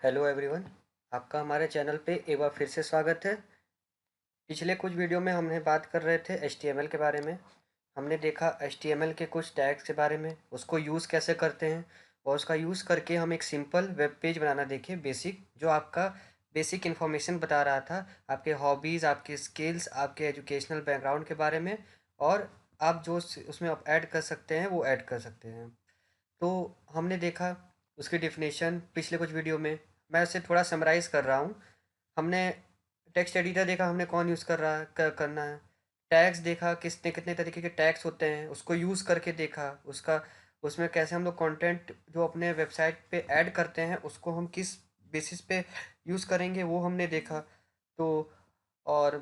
Hello everyone. आपका हमारे channel पे एक बार फिर से स्वागत है। पिछले कुछ वीडियो में हमने बात कर रहे थे HTML के बारे में। हमने देखा HTML के कुछ टैग्स के बारे में, उसको यूज़ कैसे करते हैं और उसका यूज़ करके हम एक सिंपल वेब पेज बनाना देखे बेसिक, जो आपका बेसिक इन्फॉर्मेशन बता रहा था, आपके हॉबीज़, आपके स्किल्स, आपके एजुकेशनल बैकग्राउंड के बारे में। और आप जो उसमें आप ऐड कर सकते हैं वो ऐड कर सकते हैं। तो हमने देखा उसकी डेफिनेशन पिछले कुछ वीडियो में। मैं उसे थोड़ा समराइज़ कर रहा हूँ। हमने टेक्स्ट एडिटर देखा, हमने कौन यूज़ कर रहा है करना है। टैग्स देखा, कितने कितने तरीके के टैग्स होते हैं, उसको यूज़ करके देखा। उसका उसमें कैसे हम लोग कंटेंट जो अपने वेबसाइट पे ऐड करते हैं उसको हम किस बेसिस पे यूज़ करेंगे वो हमने देखा। तो और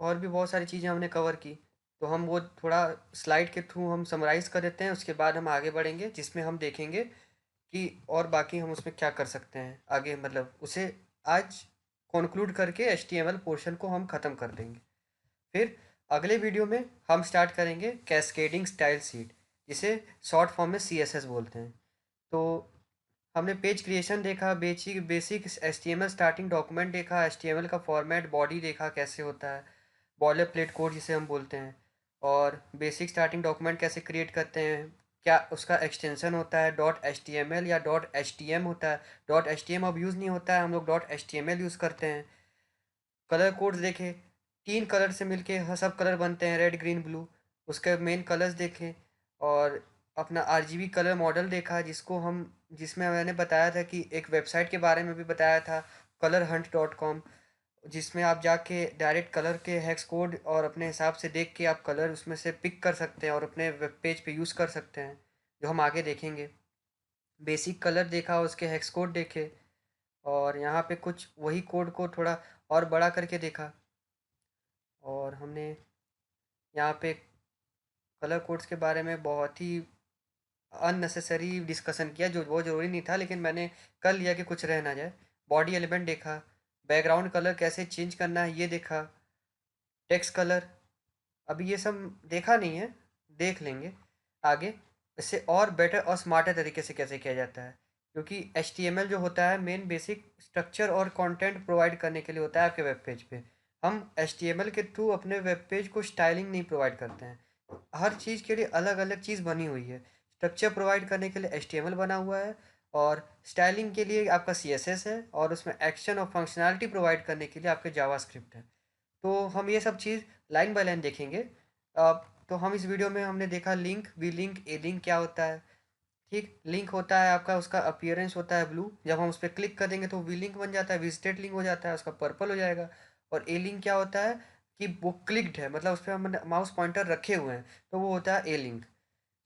और भी बहुत सारी चीज़ें हमने कवर की। तो हम वो थोड़ा स्लाइड के थ्रू हम समराइज़ कर देते हैं, उसके बाद हम आगे बढ़ेंगे जिसमें हम देखेंगे कि और बाकी हम उसमें क्या कर सकते हैं आगे, मतलब उसे आज कंक्लूड करके HTML पोर्शन को हम ख़त्म कर देंगे। फिर अगले वीडियो में हम स्टार्ट करेंगे कैस्केडिंग स्टाइल शीट, जिसे शॉर्ट फॉर्म में CSS बोलते हैं। तो हमने पेज क्रिएशन देखा, basic basic HTML starting document देखा, HTML का फॉर्मेट बॉडी देखा कैसे होता है, बॉयलर प्लेट कोड जिसे हम बोलते हैं, और बेसिक स्टार्टिंग डॉक्यूमेंट कैसे क्रिएट करते हैं, क्या उसका एक्सटेंशन होता है .html या .htm होता है। .htm अब यूज़ नहीं होता है, हम लोग .html यूज़ करते हैं। कलर कोड्स देखे, 3 कलर से मिलके सब कलर बनते हैं, रेड ग्रीन ब्लू। उसके मेन कलर्स देखे और अपना RGB कलर मॉडल देखा, जिसमें मैंने बताया था कि एक वेबसाइट के बारे में भी बताया था, colorhunt.com, जिसमें आप जाके डायरेक्ट कलर के हेक्स कोड और अपने हिसाब से देख के आप कलर उसमें से पिक कर सकते हैं और अपने वेब पेज पे यूज़ कर सकते हैं, जो हम आगे देखेंगे। बेसिक कलर देखा, उसके हेक्स कोड देखे, और यहाँ पे कुछ वही कोड को थोड़ा और बड़ा करके देखा। और हमने यहाँ पे कलर कोड्स के बारे में बहुत ही अननेसेसरी डिस्कशन किया, जो वो ज़रूरी नहीं था, लेकिन मैंने कर लिया कि कुछ रह ना जाए। बॉडी एलिमेंट देखा, बैकग्राउंड कलर कैसे चेंज करना है ये देखा, टेक्स्ट कलर अभी ये सब देखा नहीं है, देख लेंगे आगे। इससे और बेटर और स्मार्टर तरीके से कैसे किया जाता है, क्योंकि HTML जो होता है मेन बेसिक स्ट्रक्चर और कंटेंट प्रोवाइड करने के लिए होता है आपके वेब पेज पे। हम HTML के थ्रू अपने वेब पेज को स्टाइलिंग नहीं प्रोवाइड करते हैं। हर चीज़ के लिए अलग अलग चीज़ बनी हुई है। स्ट्रक्चर प्रोवाइड करने के लिए HTML बना हुआ है, और स्टाइलिंग के लिए आपका CSS है, और उसमें एक्शन और फंक्शनैलिटी प्रोवाइड करने के लिए आपके जावास्क्रिप्ट है। तो हम ये सब चीज़ लाइन बाय लाइन देखेंगे। तो हम इस वीडियो में हमने देखा link, V link, A link क्या होता है। ठीक, लिंक होता है आपका, उसका अपीयरेंस होता है ब्लू, जब हम उस पर क्लिक कर देंगे तो वी लिंक बन जाता है, विजिटेड लिंक हो जाता है, उसका पर्पल हो जाएगा। और ए लिंक क्या होता है कि वो क्लिक्ड है, मतलब उस पर हम माउस पॉइंटर रखे हुए हैं, तो वो होता है ए लिंक,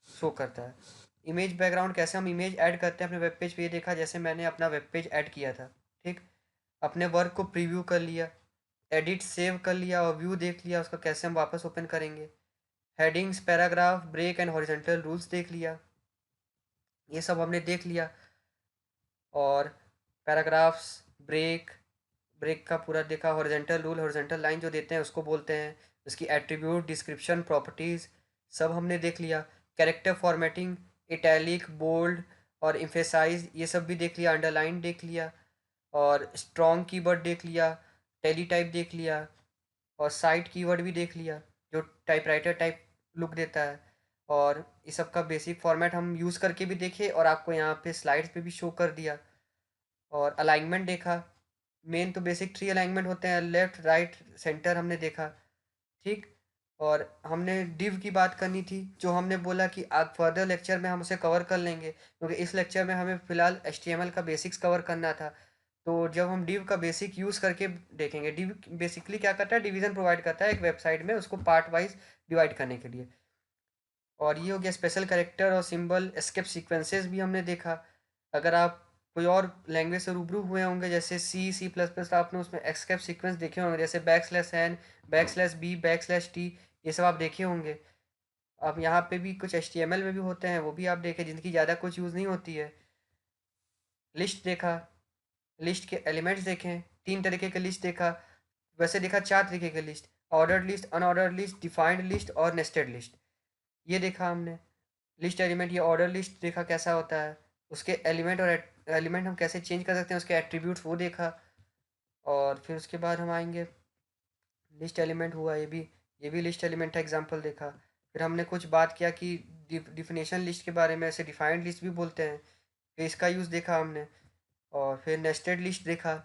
शो करता है। इमेज बैकग्राउंड, कैसे हम इमेज ऐड करते हैं अपने वेब पेज पे, ये देखा, जैसे मैंने अपना वेब पेज ऐड किया था। ठीक, अपने वर्क को प्रीव्यू कर लिया, एडिट सेव कर लिया और व्यू देख लिया, उसका कैसे हम वापस ओपन करेंगे। Headings, paragraph, break and horizontal rules देख लिया, ये सब हमने देख लिया। और पैराग्राफ्स, ब्रेक, ब्रेक का पूरा देखा, हॉरिजॉन्टल रूल, हॉरिजॉन्टल लाइन जो देते हैं उसको बोलते हैं, उसकी एट्रीब्यूट, डिस्क्रिप्शन, प्रॉपर्टीज़ सब हमने देख लिया। कैरेक्टर फॉर्मेटिंग, इटैलिक, बोल्ड और इम्फेसाइज, ये सब भी देख लिया। अंडरलाइन देख लिया, और स्ट्रॉन्ग कीवर्ड देख लिया, टेली टाइप देख लिया, और साइट कीवर्ड भी देख लिया, जो टाइपराइटर टाइप लुक देता है। और इस सब का बेसिक फॉर्मेट हम यूज़ करके भी देखे और आपको यहाँ पे स्लाइड्स पे भी शो कर दिया। और अलाइनमेंट देखा, मेन तो बेसिक 3 अलाइनमेंट होते हैं, लेफ्ट, राइट, सेंटर, हमने देखा। ठीक, और हमने डिव की बात करनी थी, जो हमने बोला कि आप फर्दर लेक्चर में हम उसे कवर कर लेंगे, क्योंकि इस लेक्चर में हमें फ़िलहाल HTML का बेसिक्स कवर करना था। तो जब हम डिव का बेसिक यूज़ करके देखेंगे, डिव बेसिकली क्या करता है, डिवीज़न प्रोवाइड करता है एक वेबसाइट में, उसको पार्ट वाइज डिवाइड करने के लिए। और ये हो गया स्पेशल कैरेक्टर और सिंबल, एस्केप सीक्वेंसेस भी हमने देखा। अगर आप कोई और लैंग्वेज से रूबरू हुए होंगे, जैसे C++, तो आपने उसमें एस्केप सीक्वेंस देखे होंगे, जैसे \n, \b, \t, ये सब आप देखे होंगे। अब यहाँ पे भी कुछ HTML में भी होते हैं, वो भी आप देखें, जिनकी ज़्यादा कुछ यूज़ नहीं होती है। लिस्ट देखा, लिस्ट के एलिमेंट्स देखें, 3 तरीके के लिस्ट देखा, वैसे देखा 4 तरीके के list, ordered list, unordered list, defined list और नेस्टेड लिस्ट, ये देखा हमने। लिस्ट एलिमेंट, ये ऑर्डर लिस्ट देखा कैसा होता है, उसके एलिमेंट और एलिमेंट हम कैसे चेंज कर सकते हैं, उसके एट्रीब्यूट्स वो देखा। और फिर उसके बाद हम आएंगे, लिस्ट एलिमेंट हुआ, ये भी लिस्ट एलिमेंट है, एग्जांपल देखा। फिर हमने कुछ बात किया कि डिफिनेशन लिस्ट के बारे में, ऐसे डिफाइंड लिस्ट भी बोलते हैं, फिर इसका यूज़ देखा हमने। और फिर नेस्टेड लिस्ट देखा,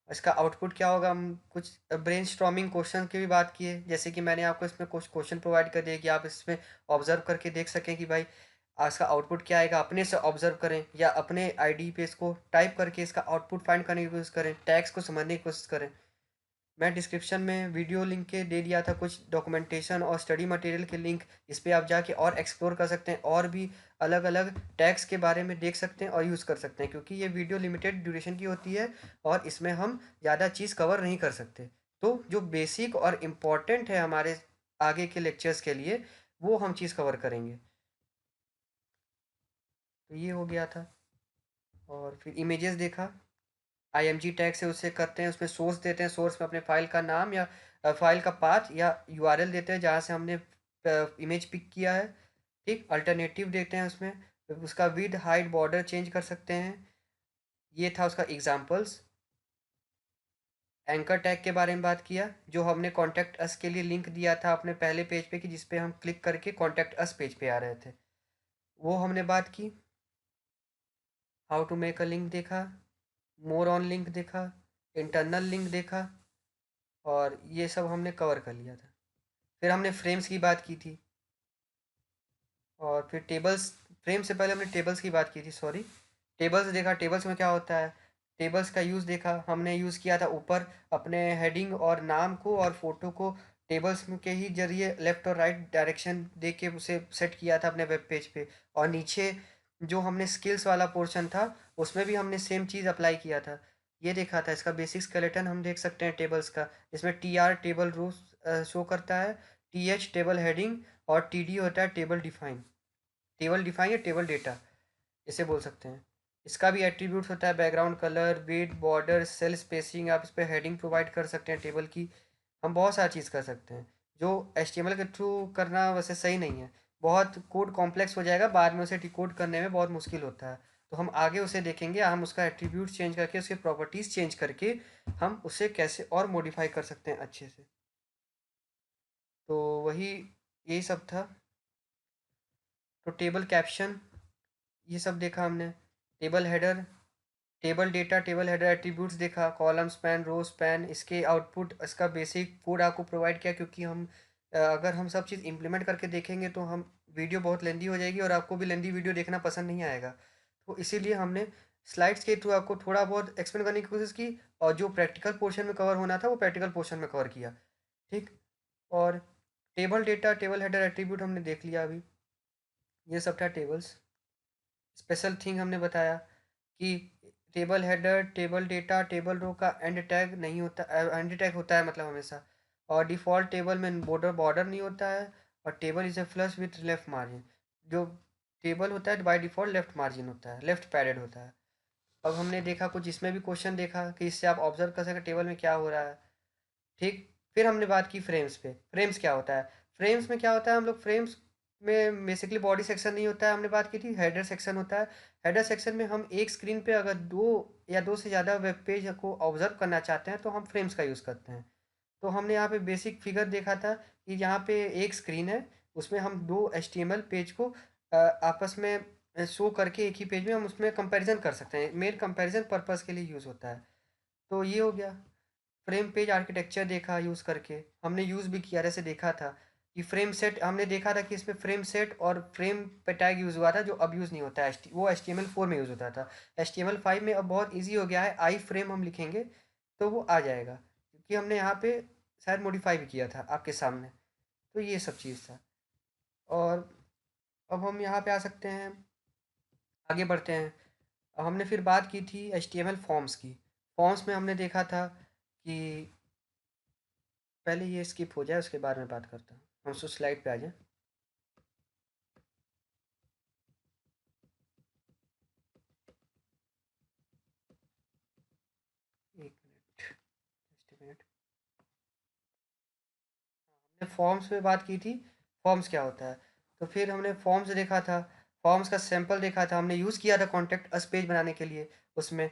इसका आउटपुट क्या होगा। हम कुछ ब्रेन स्टॉर्मिंग क्वेश्चन की भी बात किए, जैसे कि मैंने आपको इसमें कुछ क्वेश्चन प्रोवाइड कर दिए कि आप इसमें ऑब्जर्व करके देख सकें कि भाई इसका आउटपुट क्या आएगा, अपने से ऑब्जर्व करें या अपने आईडी पे इसको टाइप करके इसका आउटपुट फाइंड करने की कोशिश करें, टैग्स को समझने की कोशिश करें। मैं डिस्क्रिप्शन में वीडियो लिंक के दे दिया था, कुछ डॉक्यूमेंटेशन और स्टडी मटेरियल के लिंक, इस पर आप जाके और एक्सप्लोर कर सकते हैं, और भी अलग अलग टैग्स के बारे में देख सकते हैं और यूज़ कर सकते हैं, क्योंकि ये वीडियो लिमिटेड ड्यूरेशन की होती है और इसमें हम ज़्यादा चीज़ कवर नहीं कर सकते। तो जो बेसिक और इम्पॉर्टेंट है हमारे आगे के लेक्चर्स के लिए, वो हम चीज़ कवर करेंगे। तो ये हो गया था। और फिर इमेजेस देखा, आईएमजी टैग से उसे करते हैं, उसमें सोर्स देते हैं, सोर्स में अपने फाइल का नाम या फाइल का पाथ या यूआरएल देते हैं जहाँ से हमने इमेज पिक किया है। ठीक, अल्टरनेटिव देते हैं उसमें, उसका विड हाइट बॉर्डर चेंज कर सकते हैं। ये था उसका एग्जांपल्स। एंकर टैग के बारे में बात किया, जो हमने कॉन्टैक्ट अस के लिए लिंक दिया था अपने पहले पेज पे, कि जिस पे हम क्लिक करके कॉन्टैक्ट अस पेज पे आ रहे थे, वो हमने बात की। How to make a link देखा, मोर ऑन लिंक देखा, इंटरनल लिंक देखा, और ये सब हमने कवर कर लिया था। फिर हमने फ्रेम्स की बात की थी, और फिर टेबल्स, फ्रेम से पहले हमने टेबल्स की बात की थी, सॉरी। टेबल्स देखा, टेबल्स में क्या होता है, टेबल्स का यूज़ देखा। हमने यूज़ किया था ऊपर अपने हेडिंग और नाम को और फोटो को टेबल्स के ही जरिए लेफ़्ट और राइट डायरेक्शन दे के उसे सेट किया था अपने वेब पेज पे। और नीचे जो हमने स्किल्स वाला पोर्शन था, उसमें भी हमने सेम चीज़ अप्लाई किया था। ये देखा था, इसका बेसिक स्केलेटन हम देख सकते हैं टेबल्स का। इसमें T R table rows show करता है, टी एच टेबल हेडिंग, और टी डी होता है टेबल डिफाइन। टेबल डिफाइन या टेबल डेटा इसे बोल सकते हैं। इसका भी एट्रीब्यूट्स होता है, background colour, weight, border, cell spacing. आप इस पर हेडिंग प्रोवाइड कर सकते हैं टेबल की। हम बहुत सारी चीज़ कर सकते हैं, जो HTML के थ्रू करना वैसे सही नहीं है। बहुत कोड कॉम्प्लेक्स हो जाएगा, बाद में उसे डिकोड करने में बहुत मुश्किल होता है। तो हम आगे उसे देखेंगे, हम उसका एट्रीब्यूट चेंज करके, उसके प्रॉपर्टीज़ चेंज करके हम उसे कैसे और मॉडिफाई कर सकते हैं अच्छे से। तो वही, यही सब था। तो टेबल कैप्शन, ये सब देखा हमने। Table header, table data, table header attributes देखा, कॉलम स्पैन, रो स्पैन, इसके आउटपुट, इसका बेसिक कोड आपको प्रोवाइड किया, क्योंकि हम अगर हम सब चीज़ इम्प्लीमेंट करके देखेंगे तो हम वीडियो बहुत लेंदी हो जाएगी और आपको भी लेंदी वीडियो देखना पसंद नहीं आएगा। तो इसीलिए हमने स्लाइड्स के थ्रू आपको थोड़ा बहुत एक्सप्लेन करने की कोशिश की, और जो प्रैक्टिकल पोर्शन में कवर होना था वो प्रैक्टिकल पोर्शन में कवर किया। ठीक। और table data, table header attribute हमने देख लिया अभी, ये सब था टेबल्स। स्पेशल थिंग हमने बताया कि table header, table data, table row का एंड टैग नहीं होता, एंड टैग होता है मतलब हमेशा। और डिफ़ॉल्ट टेबल में बॉर्डर बॉर्डर नहीं होता है। और table is a flush with left margin, जो टेबल होता है बाय डिफ़ॉल्ट लेफ्ट मार्जिन होता है, लेफ्ट पैडेड होता है। अब हमने देखा कुछ इसमें भी क्वेश्चन देखा कि इससे आप ऑब्जर्व कर सकें टेबल में क्या हो रहा है। ठीक। फिर हमने बात की फ्रेम्स पे। फ्रेम्स क्या होता है, फ्रेम्स में क्या होता है, हम लोग फ्रेम्स में बेसिकली बॉडी सेक्शन नहीं होता है, हमने बात की थी हेडर सेक्शन होता है। हेडर सेक्शन में हम एक स्क्रीन पे अगर दो या दो से ज़्यादा वेब पेज को ऑब्जर्व करना चाहते हैं तो हम फ्रेम्स का यूज़ करते हैं। तो हमने यहाँ पे बेसिक फिगर देखा था कि यहाँ पे एक स्क्रीन है, उसमें हम दो HTML पेज को आपस में शो करके एक ही पेज में हम उसमें कंपैरिजन कर सकते हैं, मेन कंपैरिजन पर्पज़ के लिए यूज़ होता है। तो ये हो गया। फ्रेम पेज आर्किटेक्चर देखा यूज़ करके, हमने यूज़ भी किया, जैसे देखा था कि फ्रेम सेट, हमने देखा था कि इसमें फ्रेम सेट और फ्रेम पे टैग यूज़ हुआ था, जो अब यूज़ नहीं होता है, वो HTML4 में यूज़ होता था। HTML5 में अब बहुत ईजी हो गया है, आई फ्रेम हम लिखेंगे तो वो आ जाएगा, क्योंकि हमने यहाँ पे शायद मॉडिफाई भी किया था आपके सामने। तो ये सब चीज़ था। और अब हम यहाँ पे आ सकते हैं, आगे बढ़ते हैं। अब हमने फिर बात की थी HTML फॉर्म्स की। फॉर्म्स में हमने देखा था कि, पहले ये स्किप हो जाए उसके बाद में बात करता हूँ, हम उस स्लाइड पे आ जाएं। एक मिनट, जस्ट एक मिनट। हमने फॉर्म्स पे बात की थी, फॉर्म्स क्या होता है। तो फिर हमने फॉर्म्स देखा था। फॉर्म्स का सैंपल देखा था, हमने यूज़ किया था कॉन्टैक्ट अस पेज बनाने के लिए। उसमें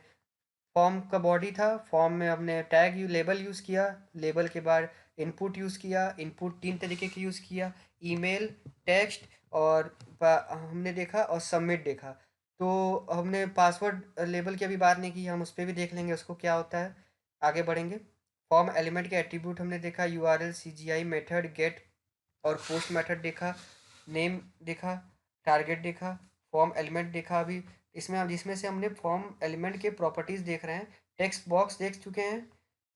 फॉर्म का बॉडी था, फॉर्म में हमने टैग लेबल यूज़ किया, लेबल के बाद इनपुट यूज़ किया, इनपुट 3 तरीके के यूज़ किया, ईमेल, टेक्स्ट और हमने देखा और सबमिट देखा। तो हमने पासवर्ड लेबल की अभी बात नहीं की, हम उस पर भी देख लेंगे उसको क्या होता है, आगे बढ़ेंगे। फॉर्म एलिमेंट के एट्रीब्यूट हमने देखा, यूआरएल, सीजीआई मेथड, गेट और पोस्ट मेथड देखा, नेम देखा, टारगेट देखा, फॉर्म एलिमेंट देखा। अभी इसमें हम जिसमें से हमने फॉर्म एलिमेंट के प्रॉपर्टीज़ देख रहे हैं, टेक्स्ट बॉक्स देख चुके हैं,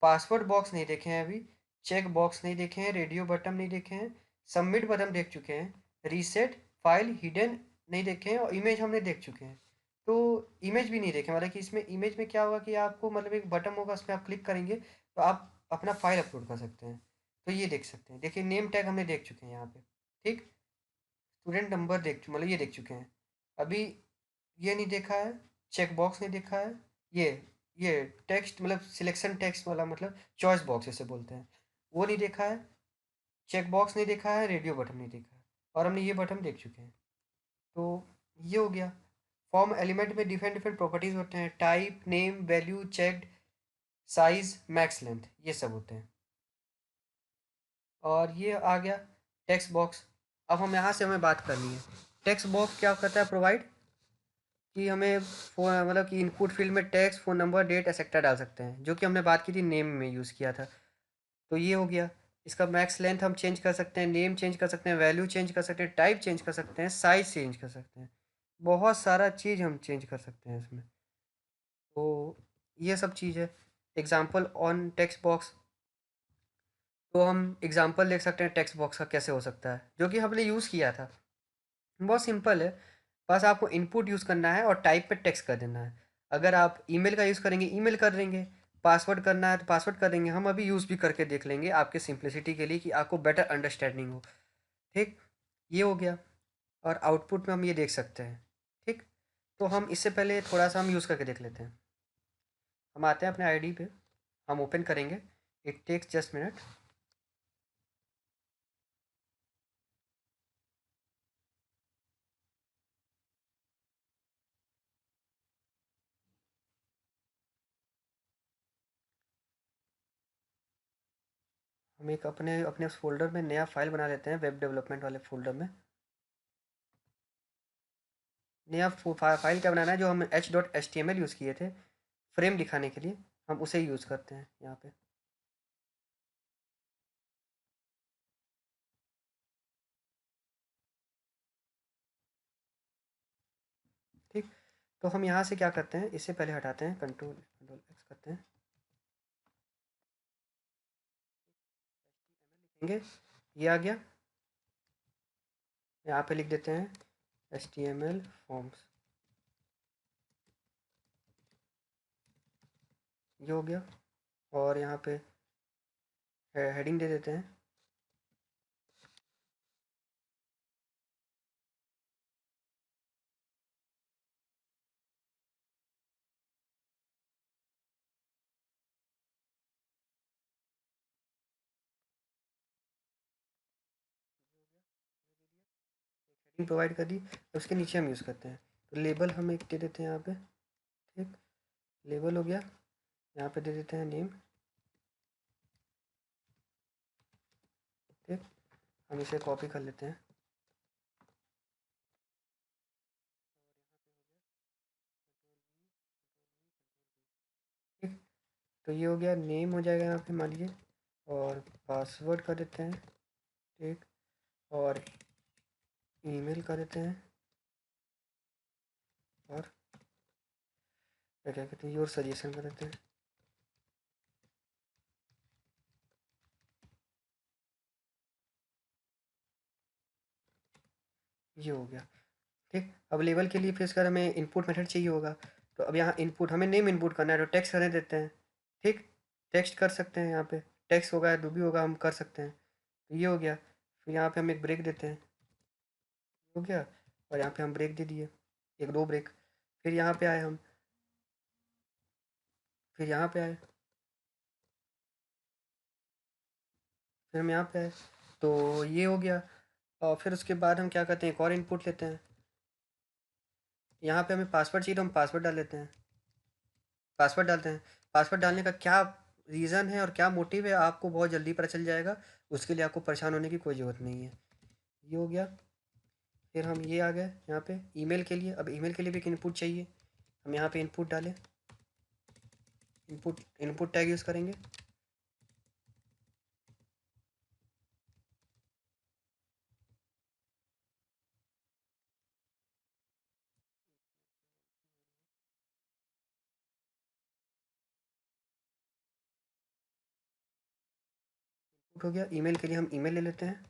पासवर्ड बॉक्स नहीं देखे हैं अभी, चेक बॉक्स नहीं देखे हैं, रेडियो बटन नहीं देखे हैं, सबमिट बटन देख चुके हैं, रीसेट फाइल हिडन नहीं देखे हैं और इमेज हमने देख चुके हैं। तो इमेज भी नहीं देखे, मतलब कि इसमें इमेज में क्या होगा कि आपको मतलब एक बटन होगा, उस पर आप क्लिक करेंगे तो आप अपना फाइल अपलोड कर सकते हैं। तो ये देख सकते हैं, देखिए नेम टैग हमने देख चुके हैं यहाँ पे। ठीक, स्टूडेंट नंबर मतलब ये देख चुके हैं। अभी ये नहीं देखा है, चेक बॉक्स नहीं देखा है, ये ये टेक्स्ट मतलब सिलेक्शन टेक्स्ट वाला मतलब चॉइस बॉक्स जैसे बोलते हैं, वो नहीं देखा है, चेक बॉक्स नहीं देखा है, रेडियो बटन नहीं देखा है, और हमने ये बटन देख चुके हैं। तो ये हो गया। फॉर्म एलिमेंट में डिफरेंट डिफरेंट प्रॉपर्टीज होते हैं, type, name, value, checked, size, max length, ये सब होते हैं। और ये आ गया टेक्स्ट बॉक्स। अब हम यहाँ से हमें बात करनी है, टेक्स्ट बॉक्स क्या करता है प्रोवाइड, कि हमें फ़ोन मतलब कि इनपुट फील्ड में text, phone number, date etcetera डाल सकते हैं, जो कि हमने बात की थी नेम में यूज़ किया था। तो ये हो गया। इसका मैक्स लेंथ हम चेंज कर सकते हैं, नेम चेंज कर सकते हैं, वैल्यू चेंज कर सकते हैं, टाइप चेंज कर सकते हैं, साइज़ चेंज कर सकते हैं, बहुत सारा चीज़ हम चेंज कर सकते हैं इसमें। तो ये सब चीज़ है। एग्ज़ाम्पल ऑन टेक्स्ट बॉक्स, तो हम एग्ज़ाम्पल देख सकते हैं टेक्स्ट बॉक्स का कैसे हो सकता है, जो कि हमने यूज़ किया था। बहुत सिंपल है, बस आपको इनपुट यूज़ करना है और टाइप पे टेक्स्ट कर देना है। अगर आप ईमेल का यूज़ करेंगे ईमेल कर देंगे, पासवर्ड करना है तो पासवर्ड कर देंगे। हम अभी यूज़ भी करके देख लेंगे आपके सिंप्लिसिटी के लिए, कि आपको बेटर अंडरस्टैंडिंग हो। ठीक, ये हो गया। और आउटपुट में हम ये देख सकते हैं। ठीक, तो हम इससे पहले थोड़ा सा हम यूज़ करके देख लेते हैं। हम आते हैं अपने आईडी पे, हम ओपन करेंगे, इट टेक्स जस्ट मिनट। हम एक अपने अपने उस फोल्डर में नया फाइल बना लेते हैं, वेब डेवलपमेंट वाले फोल्डर में। नया फाइल क्या बनाना है, जो हम h.html यूज़ किए थे फ्रेम दिखाने के लिए, हम उसे यूज़ करते हैं यहाँ पे। ठीक, तो हम यहाँ से क्या करते हैं, इससे पहले हटाते हैं, कंट्रोल कंट्रोल एक्स करते हैं, लिखेंगे, ये आ गया। यहाँ पे लिख देते हैं HTML फॉर्म्स, ये हो गया। और यहाँ पे हेडिंग दे देते हैं, हेडिंग प्रोवाइड कर दी, उसके नीचे हम यूज़ करते हैं। तो लेबल हम एक दे देते हैं यहाँ पे। ठीक, लेबल हो गया। यहाँ पे दे देते हैं नेम। ठीक, हम इसे कॉपी कर लेते हैं। ठीक, तो ये हो गया, नेम हो जाएगा यहाँ पे मान लीजिए, और पासवर्ड कर देते हैं। ठीक, और ईमेल कर देते हैं, और क्या क्या कहते हैं, योर सजेशन कर देते हैं। ये हो गया। ठीक, अब लेवल के लिए फिर इसका हमें इनपुट मेथड चाहिए होगा। तो अब यहाँ इनपुट हमें नेम इनपुट करना है, तो टेक्स्ट करने देते हैं। ठीक, टेक्स्ट कर सकते हैं, यहाँ पे टेक्स्ट होगा, जो भी होगा हम कर सकते हैं। तो ये हो गया। फिर यहाँ पे हम एक ब्रेक देते हैं, हो गया। और यहाँ पे हम ब्रेक दे दिए, एक दो ब्रेक। फिर यहाँ पे आए हम, फिर यहाँ पे आए, फिर हम यहाँ पे आए। तो ये हो गया। और फिर उसके बाद हम क्या करते हैं, एक और इनपुट लेते हैं। यहाँ पे हमें पासवर्ड चाहिए तो हम पासवर्ड डाल लेते हैं, पासवर्ड डालते हैं। पासवर्ड डालने का क्या रीज़न है और क्या मोटिव है आपको बहुत जल्दी पता चल जाएगा, उसके लिए आपको परेशान होने की कोई ज़रूरत नहीं है। ये हो गया। फिर हम ये आ गए यहाँ पे ईमेल के लिए। अब ईमेल के लिए भी एक इनपुट चाहिए, हम यहाँ पे इनपुट डालें, इनपुट इनपुट टैग यूज़ करेंगे। हो गया। ईमेल के लिए हम ईमेल ले लेते हैं।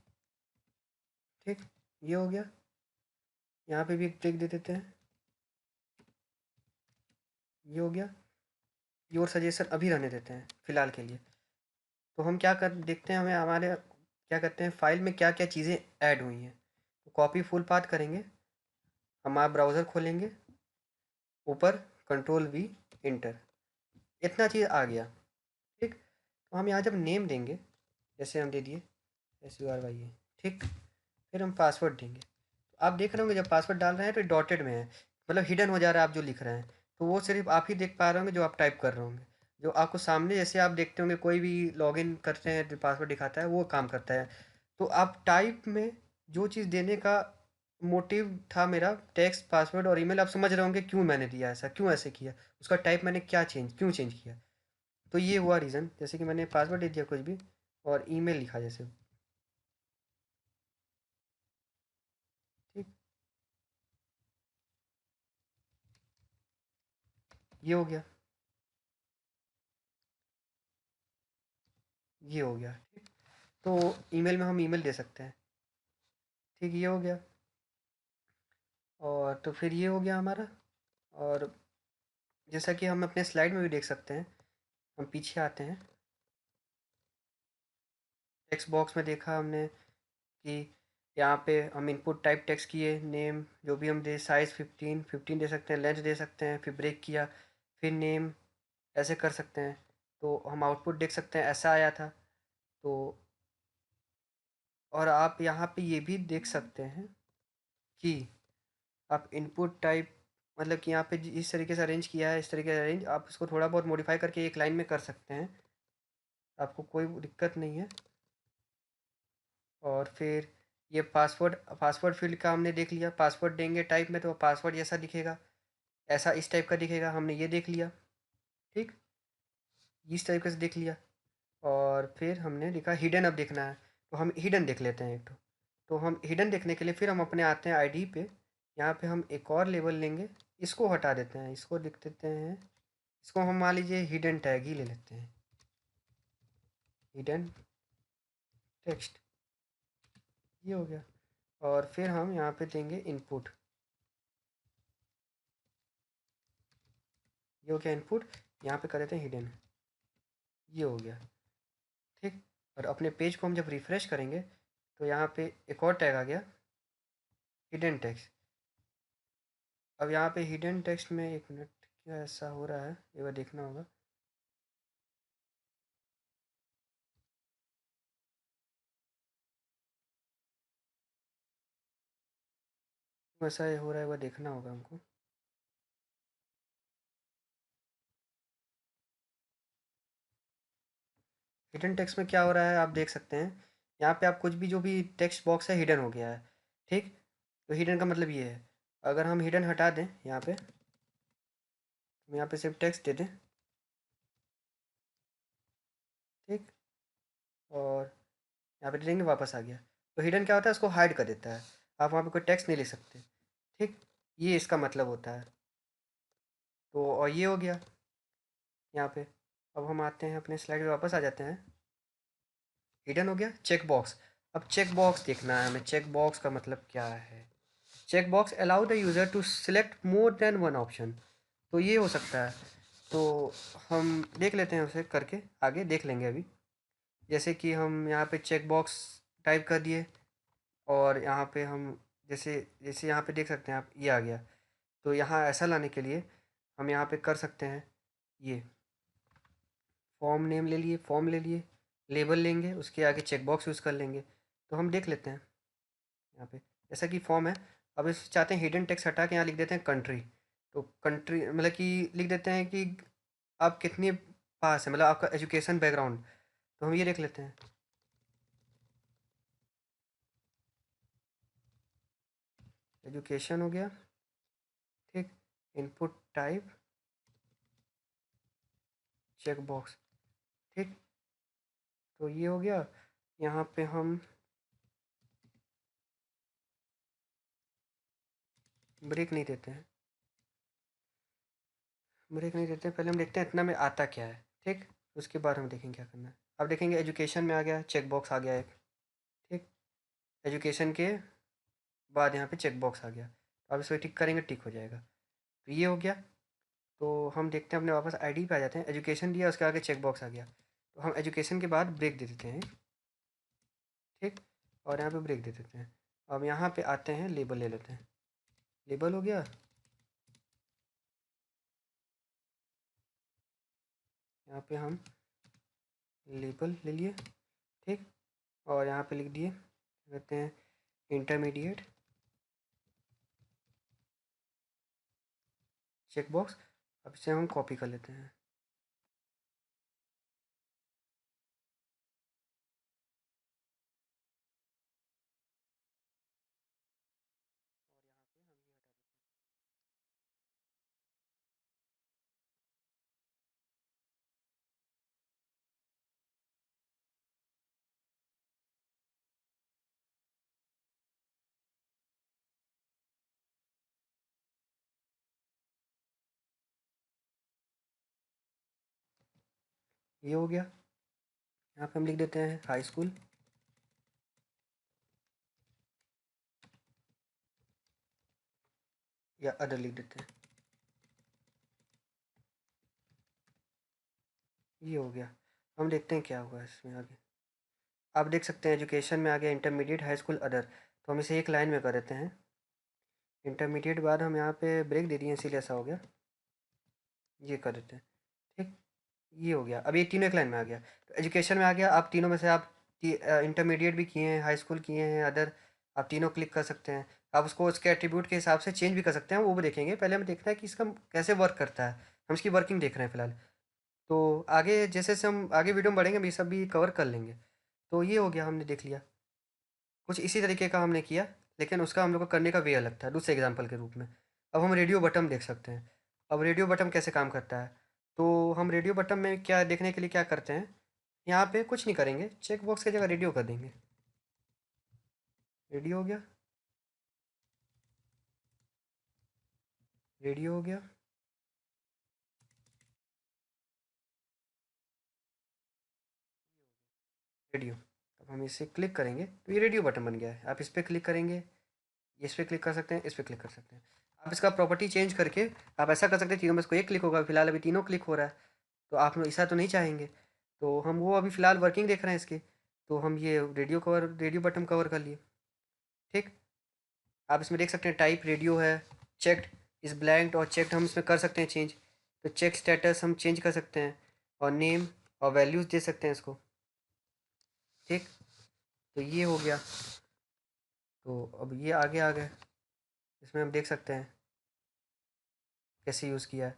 ठीक, ये हो गया। यहाँ पे भी एक टिक दे देते हैं, ये हो गया। योर सजेशन अभी रहने देते हैं फ़िलहाल के लिए। तो हम क्या कर देखते हैं, हमें हमारे क्या करते हैं फाइल में क्या क्या चीज़ें ऐड हुई हैं। तो कॉपी फुल पाथ करेंगे, हमारा ब्राउज़र खोलेंगे, ऊपर कंट्रोल वी इंटर, इतना चीज़ आ गया। ठीक, तो हम यहाँ जब नेम देंगे, जैसे हम दे दिए SURY है, ठीक। फिर हम पासवर्ड देंगे, तो आप देख रहे होंगे जब पासवर्ड डाल रहे हैं तो डॉटेड में है, मतलब हिडन हो जा रहा है आप जो लिख रहे हैं। तो वो सिर्फ आप ही देख पा रहे होंगे जो आप टाइप कर रहे होंगे। जो आपको सामने जैसे आप देखते होंगे कोई भी लॉगिन करते हैं जो पासवर्ड दिखाता है वो काम करता है। तो आप टाइप में जो चीज़ देने का मोटिव था मेरा, टेक्स्ट पासवर्ड और ईमेल, आप समझ रहे होंगे क्यों मैंने दिया ऐसा, क्यों ऐसे किया, उसका टाइप मैंने क्या चेंज क्यों चेंज किया। तो ये हुआ रीज़न, जैसे कि मैंने पासवर्ड दे दिया कुछ भी और ईमेल लिखा जैसे। ठीक, ये हो गया, ये हो गया। ठीक, तो ईमेल में हम ईमेल दे सकते हैं। ठीक, ये हो गया। और तो फिर ये हो गया हमारा। और जैसा कि हम अपने स्लाइड में भी देख सकते हैं, हम पीछे आते हैं, टेक्स्ट बॉक्स में देखा हमने कि यहाँ पे हम इनपुट टाइप टेक्स्ट किए, नेम जो भी हम दे, साइज़ 15 दे सकते हैं, लेंथ दे सकते हैं, फिर ब्रेक किया, फिर नेम, ऐसे कर सकते हैं। तो हम आउटपुट देख सकते हैं ऐसा आया था। तो और आप यहाँ पे ये भी देख सकते हैं कि आप इनपुट टाइप, मतलब कि यहाँ पे इस तरीके से अरेंज किया है, इस तरीके से अरेंज आप इसको थोड़ा बहुत मॉडिफाई करके एक लाइन में कर सकते हैं, आपको कोई दिक्कत नहीं है। और फिर ये पासवर्ड, पासवर्ड फील्ड का हमने देख लिया, पासवर्ड देंगे टाइप में तो पासवर्ड जैसा दिखेगा, ऐसा इस टाइप का दिखेगा, हमने ये देख लिया। ठीक, इस तरीके से देख लिया। और फिर हमने देखा हिडन अब देखना है, तो हम हिडन देख लेते हैं एक तो हम हिडन देखने के लिए फिर हम अपने आते हैं आईडी पे, यहाँ पे हम एक और लेबल लेंगे, इसको हटा देते हैं, इसको लिख देते हैं, इसको हम मान लीजिए हिडन टैग ही ले लेते हैं, हिडन टेक्स्ट, ये हो गया। और फिर हम यहाँ पे देंगे इनपुट, ये हो गया इनपुट, यहाँ पे कर देते हैं हिडन, ये हो गया। ठीक, और अपने पेज को हम जब रिफ़्रेश करेंगे तो यहाँ पे एक और टैग आ गया, हिडन टेक्स्ट। अब यहाँ पे हिडन टेक्स्ट में एक मिनट, क्या ऐसा हो रहा है एक बार देखना होगा। वैसा ये हो रहा है, एक बार देखना होगा हमको। हिडन टेक्स्ट में क्या हो रहा है आप देख सकते हैं, यहाँ पे आप कुछ भी जो भी टेक्स्ट बॉक्स है हिडन हो गया है। ठीक, तो हिडन का मतलब ये है, अगर हम हिडन हटा दें यहाँ पे, हम यहाँ पे सिर्फ टेक्स्ट दे दें, ठीक, और यहाँ पे दे देंगे, वापस आ गया। तो हिडन क्या होता है, उसको हाइड कर देता है, आप वहाँ पे कोई टेक्स्ट नहीं लिख सकते। ठीक, ये इसका मतलब होता है। तो और ये हो गया यहाँ पे। अब हम आते हैं अपने स्लाइड पे, वापस आ जाते हैं, हिडन हो गया। चेक बॉक्स, अब चेक बॉक्स देखना है हमें, चेक बॉक्स का मतलब क्या है। Check box allow the user to select more than one option, तो ये हो सकता है। तो हम देख लेते हैं उसे करके, आगे देख लेंगे अभी। जैसे कि हम यहाँ पे चेक बॉक्स टाइप कर दिए, और यहाँ पे हम जैसे जैसे यहाँ पे देख सकते हैं आप, ये आ गया। तो यहाँ ऐसा लाने के लिए हम यहाँ पे कर सकते हैं, ये फॉर्म नेम ले लिए, फॉर्म ले लिए, लेबल लेंगे, उसके आगे चेक बॉक्स यूज़ कर लेंगे। तो हम देख लेते हैं यहाँ पे, जैसा कि फॉर्म है, अब इस चाहते हैं हिडन टेक्स्ट हटा के यहाँ लिख देते हैं कंट्री। तो कंट्री मतलब कि लिख देते हैं कि आप कितने पास है, मतलब आपका एजुकेशन बैकग्राउंड। तो हम ये देख लेते हैं, एजुकेशन हो गया। ठीक, इनपुट टाइप चेक बॉक्स। ठीक, तो ये हो गया। यहाँ पे हम ब्रेक नहीं देते हैं, ब्रेक नहीं देते हैं, पहले हम देखते हैं इतना में आता क्या है। ठीक, उसके बाद हम देखेंगे क्या करना है। अब देखेंगे एजुकेशन में आ गया चेक बॉक्स आ गया एक। ठीक, एजुकेशन के बाद यहाँ पे चेक बॉक्स आ गया। अब इसको टिक करेंगे, टिक हो जाएगा। तो ये हो गया। तो हम देखते हैं अपने वापस आईडी पे आ जाते हैं, एजुकेशन दिया उसके आगे चेक बॉक्स आ गया। तो हम एजुकेशन के बाद ब्रेक दे देते हैं। ठीक, और यहाँ पे ब्रेक दे देते हैं। अब यहाँ पे आते हैं, लेबल ले लेते हैं। लेबल हो गया, यहाँ पे हम लेबल ले लिए। ठीक, और यहाँ पे लिख दिए, कहते हैं इंटरमीडिएट चेक बॉक्स। अब इसे हम कॉपी कर लेते हैं। ये हो गया। यहाँ पे हम लिख देते हैं हाई स्कूल। या अदर लिख देते हैं। ये हो गया। हम देखते हैं क्या हुआ इसमें आगे। आप देख सकते हैं एजुकेशन में आ गया इंटरमीडिएट हाई स्कूल अदर। तो हम इसे एक लाइन में कर देते हैं। इंटरमीडिएट बाद हम यहाँ पे ब्रेक दे दिए, इसीलिए ऐसा हो गया। ये कर देते हैं। ठीक, ये हो गया। अब ये तीनों एक लाइन में आ गया। तो एजुकेशन में आ गया, आप तीनों में से आप इंटरमीडिएट भी किए हैं, हाई स्कूल किए हैं, अदर, आप तीनों क्लिक कर सकते हैं। आप उसको उसके एट्रीब्यूट के हिसाब से चेंज भी कर सकते हैं, वो भी देखेंगे। पहले हमें देखना है कि इसका कैसे वर्क करता है, हम इसकी वर्किंग देख रहे हैं फिलहाल। तो आगे जैसे जैसे हम आगे वीडियो में बढ़ेंगे, हम ये सब भी कवर कर लेंगे। तो ये हो गया, हमने देख लिया। कुछ इसी तरीके का हमने किया, लेकिन उसका हम लोग को करने का वे अलग था दूसरे एग्जाम्पल के रूप में। अब हम रेडियो बटन देख सकते हैं। अब रेडियो बटन कैसे काम करता है, तो हम रेडियो बटन में क्या देखने के लिए क्या करते हैं, यहाँ पे कुछ नहीं करेंगे, चेक बॉक्स की जगह रेडियो कर देंगे। रेडियो हो गया, रेडियो हो गया। रेडियो, अब हम इसे क्लिक करेंगे तो ये रेडियो बटन बन गया है। आप इस पर क्लिक करेंगे, इस पर क्लिक कर सकते हैं, इस पर क्लिक कर सकते हैं। आप इसका प्रॉपर्टी चेंज करके आप ऐसा कर सकते हैं, तीनों में इसको एक क्लिक होगा, फिलहाल अभी तीनों क्लिक हो रहा है। तो आप लोग ऐसा तो नहीं चाहेंगे। तो हम वो अभी फ़िलहाल वर्किंग देख रहे हैं इसकी। तो हम ये रेडियो बटन कवर कर लिए। ठीक, आप इसमें देख सकते हैं टाइप रेडियो है, चेक्ड इस ब्लैंक्ड और चेक्ड हम इसमें कर सकते हैं चेंज। तो चेक स्टेटस हम चेंज कर सकते हैं, और नेम और वैल्यूज़ दे सकते हैं इसको। ठीक, तो ये हो गया। तो अब ये आगे आ गए, इसमें हम देख सकते हैं कैसे यूज़ किया है।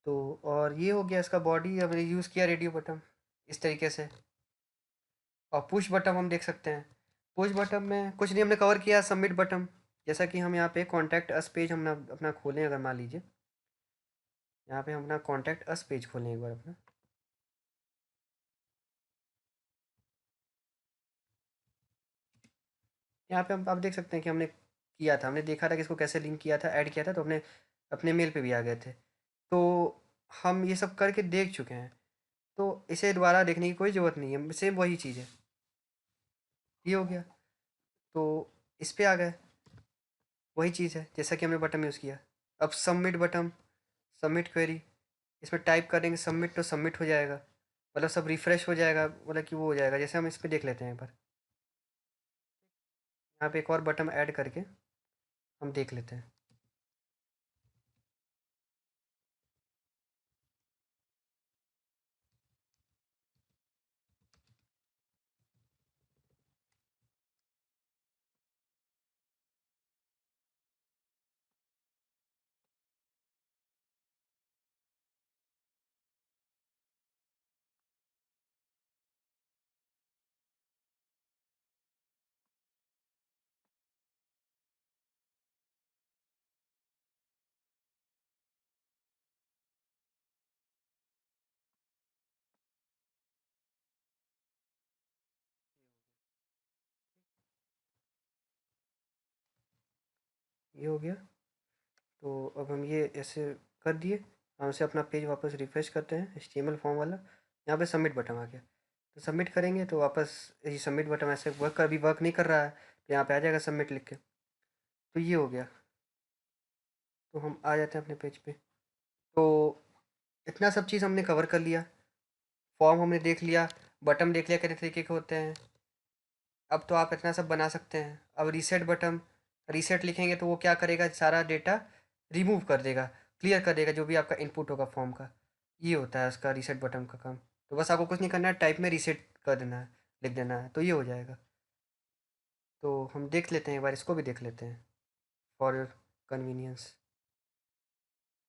तो और ये हो गया इसका बॉडी, हमने यूज़ किया रेडियो बटन इस तरीके से। और पुश बटन हम देख सकते हैं। पुश बटन में कुछ नहीं, हमने कवर किया सबमिट बटन। जैसा कि हम यहाँ पे कॉन्टैक्ट अस पेज हम अपना खोलें, अगर मान लीजिए यहाँ पे हम अपना कॉन्टैक्ट अस पेज खोलें एक बार अपना। यहाँ पे हम आप देख सकते हैं कि हमने किया था, हमने देखा था कि इसको कैसे लिंक किया था, ऐड किया था, तो हमने अपने मेल पे भी आ गए थे। तो हम ये सब करके देख चुके हैं, तो इसे दोबारा देखने की कोई ज़रूरत नहीं है, सेम वही चीज़ है। ये हो गया। तो इस पे आ गए, वही चीज़ है जैसा कि हमने बटन यूज़ किया। अब सबमिट बटन, सबमिट क्वेरी, इसमें टाइप करेंगे सबमिट, तो सबमिट हो जाएगा, मतलब सब रिफ़्रेश हो जाएगा, मतलब कि वो हो जाएगा। जैसे हम इस पे देख लेते हैं एक बार, यहाँ पे एक और बटन ऐड करके हम देख लेते हैं। ये हो गया। तो अब हम ये ऐसे कर दिए। हम से अपना पेज वापस रिफ्रेश करते हैं, HTML फॉर्म वाला। यहाँ पे सबमिट बटन आ गया, तो सबमिट करेंगे तो वापस ये सबमिट बटन ऐसे अभी वर्क नहीं कर रहा है, तो यहाँ पे आ जाएगा सबमिट लिख के। तो ये हो गया। तो हम आ जाते हैं अपने पेज पे। तो इतना सब चीज़ हमने कवर कर लिया। फॉर्म हमने देख लिया, बटन देख लिया कितने तरीके के होते हैं। अब तो आप इतना सब बना सकते हैं। अब रीसेट बटन, रीसेट लिखेंगे तो वो क्या करेगा, सारा डेटा रिमूव कर देगा, क्लियर कर देगा जो भी आपका इनपुट होगा फॉर्म का। ये होता है उसका रीसेट बटन का काम। तो बस आपको कुछ नहीं करना है, टाइप में रीसेट कर देना है, लिख देना है, तो ये हो जाएगा। तो हम देख लेते हैं, एक बार इसको भी देख लेते हैं फॉर योर कन्वीनियंस।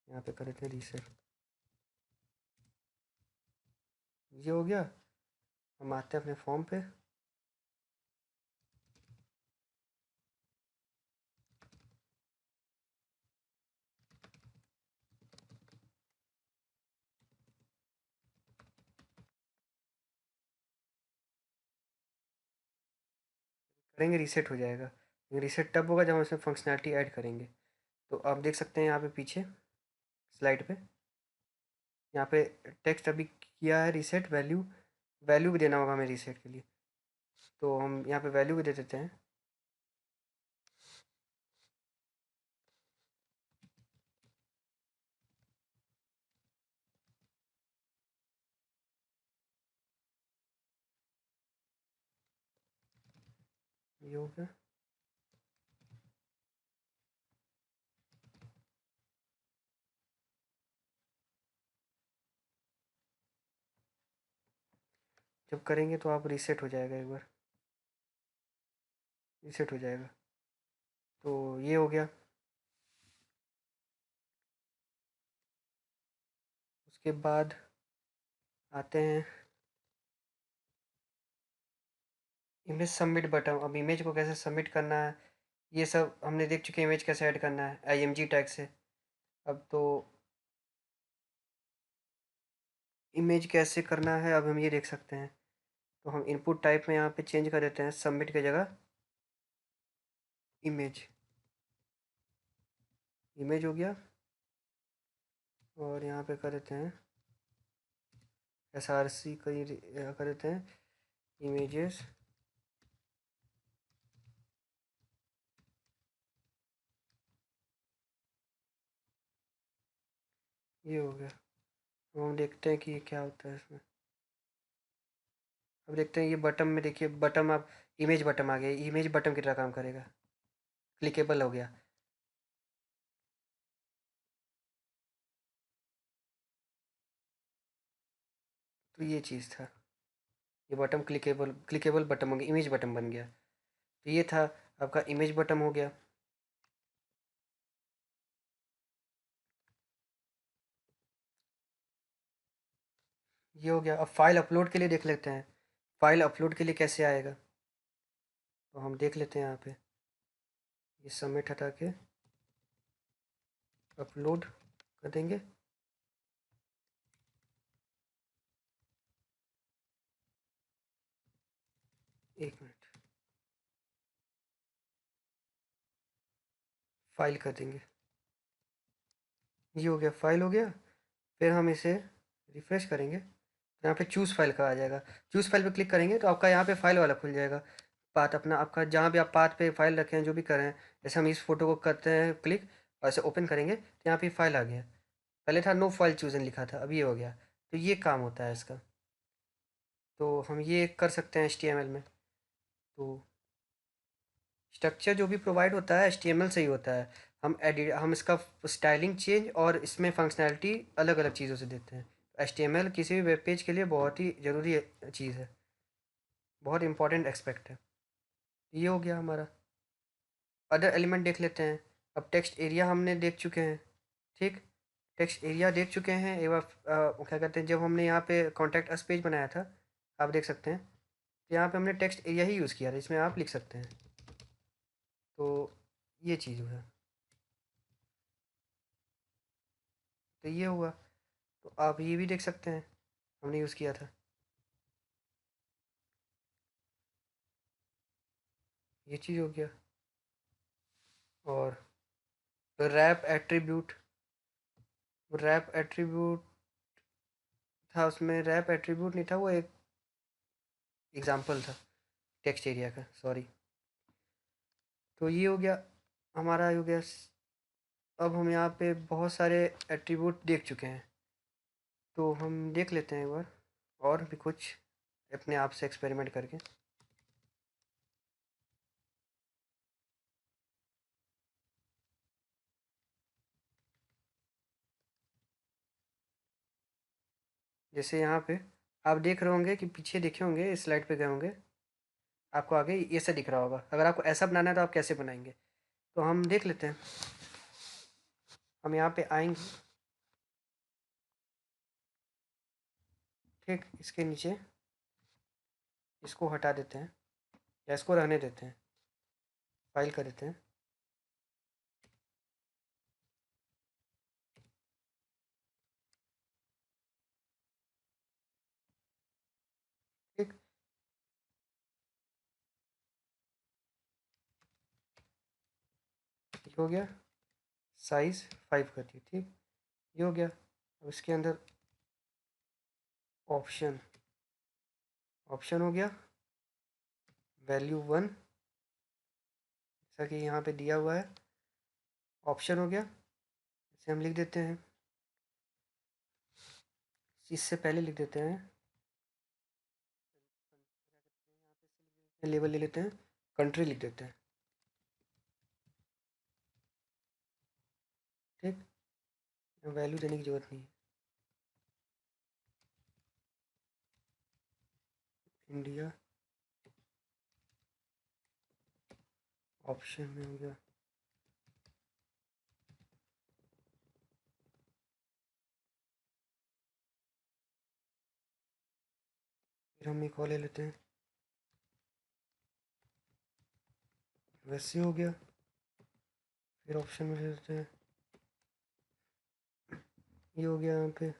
यहाँ पे कर देते हैं रीसेट। ये हो गया। हम आते हैं अपने फॉर्म पे। करेंगे रीसेट हो जाएगा। रीसेट तब होगा जब हम इसमें फंक्शनैलिटी ऐड करेंगे। तो आप देख सकते हैं यहाँ पे पीछे स्लाइड पे, यहाँ पे टेक्स्ट अभी किया है रीसेट वैल्यू। वैल्यू भी देना होगा हमें रीसेट के लिए, तो हम यहाँ पे वैल्यू भी दे देते हैं। ये हो गया। जब करेंगे तो आप रीसेट हो जाएगा, एक बार रीसेट हो जाएगा। तो ये हो गया। उसके बाद आते हैं इमेज सबमिट बटन। अब इमेज को कैसे सबमिट करना है ये सब हमने देख चुके हैं। इमेज कैसे ऐड करना है IMG टैग से। अब तो इमेज कैसे करना है अब हम ये देख सकते हैं। तो हम इनपुट टाइप में यहाँ पे चेंज कर देते हैं, सबमिट की जगह इमेज। इमेज हो गया। और यहाँ पे कर देते हैं SRC कर देते हैं इमेजेस। ये हो गया। अब हम देखते हैं कि ये क्या होता है इसमें। अब देखते हैं ये बटन में, देखिए बटन अब इमेज बटन आ गया। इमेज बटन की तरह काम करेगा, क्लिकेबल हो गया। तो ये चीज़ था, ये बटन क्लिकेबल क्लिकेबल बटन हो गया, इमेज बटन बन गया। तो ये था आपका इमेज बटन हो गया। ये हो गया। अब फाइल अपलोड के लिए देख लेते हैं, फाइल अपलोड के लिए कैसे आएगा। तो हम देख लेते हैं यहाँ पे, ये सबमिट हटा के अपलोड कर देंगे। एक मिनट, फाइल कर देंगे। ये हो गया, फाइल हो गया। फिर हम इसे रिफ्रेश करेंगे तो यहाँ पे चूज़ फाइल का आ जाएगा। चूज़ फाइल पे क्लिक करेंगे तो आपका यहाँ पे फाइल वाला खुल जाएगा। पाथ अपना आपका जहाँ भी आप पाथ पे फाइल रखें, जो भी करें, जैसे हम इस फोटो को करते हैं क्लिक और इसे ओपन करेंगे तो यहाँ पे फाइल आ गया। पहले था नो फाइल चूजन लिखा था, अभी ये हो गया। तो ये काम होता है इसका। तो हम ये कर सकते हैं HTML में। तो स्ट्रक्चर जो भी प्रोवाइड होता है HTML से ही होता है। हम इसका स्टाइलिंग चेंज और इसमें फंक्शनैलिटी अलग अलग चीज़ों से देते हैं। HTML किसी भी वेब पेज के लिए बहुत ही ज़रूरी चीज़ है, बहुत इंपॉर्टेंट एस्पेक्ट है। ये हो गया हमारा। अदर एलिमेंट देख लेते हैं। अब टेक्स्ट एरिया हमने देख चुके हैं, ठीक। टेक्स्ट एरिया देख चुके हैं। एक बार क्या कहते हैं, जब हमने यहाँ पे कॉन्टैक्ट अस पेज बनाया था, आप देख सकते हैं, तो यहाँ पे हमने टेक्स्ट एरिया ही यूज़ किया था, इसमें आप लिख सकते हैं। तो ये चीज़ है। तो ये हुआ। तो आप ये भी देख सकते हैं, हमने यूज़ किया था। ये चीज़ हो गया। और रैप एट्रीब्यूट था, उसमें रैप एट्रीब्यूट नहीं था, वो एक एग्जांपल था टेक्स्ट एरिया का, सॉरी। तो ये हो गया हमारा, हो गया। अब हम यहाँ पे बहुत सारे एट्रीब्यूट देख चुके हैं, तो हम देख लेते हैं एक बार और भी कुछ अपने आप से एक्सपेरिमेंट करके। जैसे यहाँ पे आप देख रहे होंगे कि पीछे देखे होंगे, इस स्लाइड पे गए होंगे, आपको आगे ये से दिख रहा होगा। अगर आपको ऐसा बनाना है तो आप कैसे बनाएंगे, तो हम देख लेते हैं। हम यहाँ पे आएंगे, ठीक, इसके नीचे इसको हटा देते हैं या इसको रहने देते हैं, फाइल कर देते हैं। ठीक, ये हो गया, साइज़ 5 कर दिए, ठीक, ये हो गया। अब इसके अंदर ऑप्शन ऑप्शन हो गया, वैल्यू 1, जैसा कि यहाँ पे दिया हुआ है, ऑप्शन हो गया। इसे हम लिख देते हैं, इससे पहले लिख देते हैं, लेबल ले लेते हैं, कंट्री लिख देते हैं, ठीक, वैल्यू देने की ज़रूरत नहीं है। इंडिया, ऑप्शन में हो गया, फिर हम एक और ले लेते हैं, वैसे हो गया। फिर ऑप्शन में ले लेते हैं, ये हो गया यहाँ पे,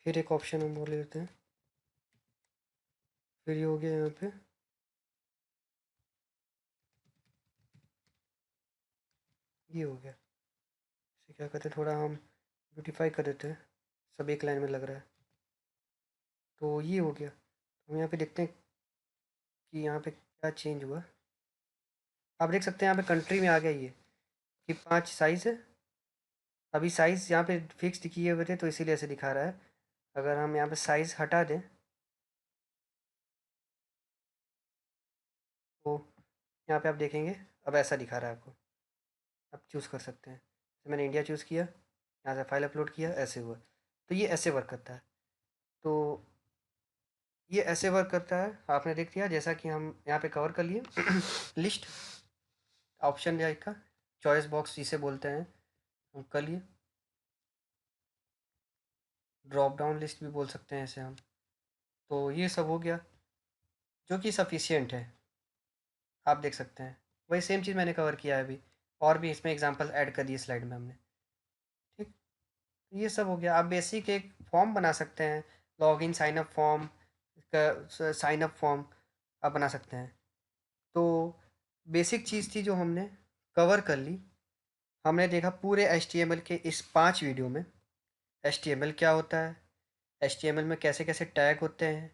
फिर एक ऑप्शन हम और ले लेते हैं, फिर ये हो गया यहाँ पे, ये हो गया। इसे क्या कहते हैं, थोड़ा हम ब्यूटीफाई कर देते हैं, सब एक लाइन में लग रहा है, तो ये हो गया। तो हम यहाँ पे देखते हैं कि यहाँ पे क्या चेंज हुआ। आप देख सकते हैं यहाँ पे कंट्री में आ गया ये कि 5 साइज़ है। अभी साइज़ यहाँ पे फिक्स किए हुए थे तो इसीलिए ऐसे दिखा रहा है। अगर हम यहाँ पे साइज़ हटा दें तो यहाँ पे आप देखेंगे अब ऐसा दिखा रहा है आपको। आप चूज़ कर सकते हैं, तो मैंने इंडिया चूज़ किया, यहाँ से फाइल अपलोड किया, ऐसे हुआ। तो ये ऐसे वर्क करता है। तो ये ऐसे वर्क करता है, आपने देख लिया, जैसा कि हम यहाँ पे कवर कर लिए। लिस्ट ऑप्शन या का चॉइस बॉक्स जिसे बोलते हैं, हम कर लिए। ड्रॉप डाउन लिस्ट भी बोल सकते हैं इसे हम। तो ये सब हो गया जो कि सफिशियंट है, आप देख सकते हैं। वही सेम चीज़ मैंने कवर किया है अभी, और भी इसमें एग्जांपल ऐड कर दिए स्लाइड में हमने, ठीक। ये सब हो गया। आप बेसिक एक फॉर्म बना सकते हैं, लॉगिन साइन अप फॉर्म का, साइन अप फॉर्म आप बना सकते हैं। तो बेसिक चीज़ थी जो हमने कवर कर ली। हमने देखा पूरे HTML के इस 5 वीडियो में HTML क्या होता है, HTML में कैसे कैसे टैग होते हैं,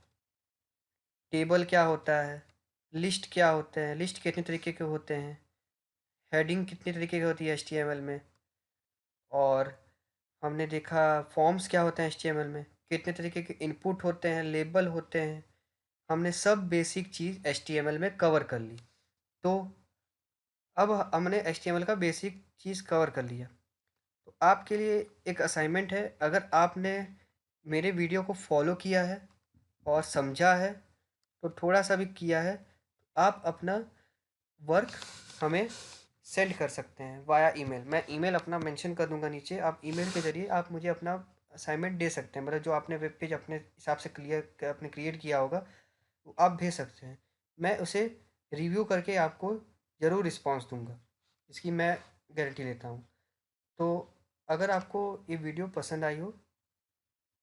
टेबल क्या होता है, लिस्ट क्या होते हैं, लिस्ट कितने तरीके के होते हैं, हेडिंग कितने तरीके की होती है HTML में, और हमने देखा फॉर्म्स क्या होते हैं HTML में, कितने तरीके के इनपुट होते हैं, लेबल होते हैं। हमने सब बेसिक चीज़ HTML में कवर कर ली। तो अब हमने HTML का बेसिक चीज़ कवर कर लिया। तो आपके लिए एक असाइनमेंट है, अगर आपने मेरे वीडियो को फॉलो किया है और समझा है, तो थोड़ा सा भी किया है, तो आप अपना वर्क हमें सेंड कर सकते हैं वाया ईमेल। मैं ईमेल अपना मेंशन कर दूंगा नीचे, आप ईमेल के ज़रिए आप मुझे अपना असाइनमेंट दे सकते हैं, मतलब जो आपने वेब पेज अपने हिसाब से आपने क्रिएट किया होगा वो आप भेज सकते हैं। मैं उसे रिव्यू करके आपको ज़रूर रिस्पॉन्स दूंगा, इसकी मैं गारंटी लेता हूँ। तो अगर आपको ये वीडियो पसंद आई हो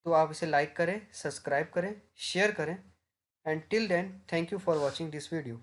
तो आप इसे लाइक करें, सब्सक्राइब करें, शेयर करें, And till then, thank you for watching this video.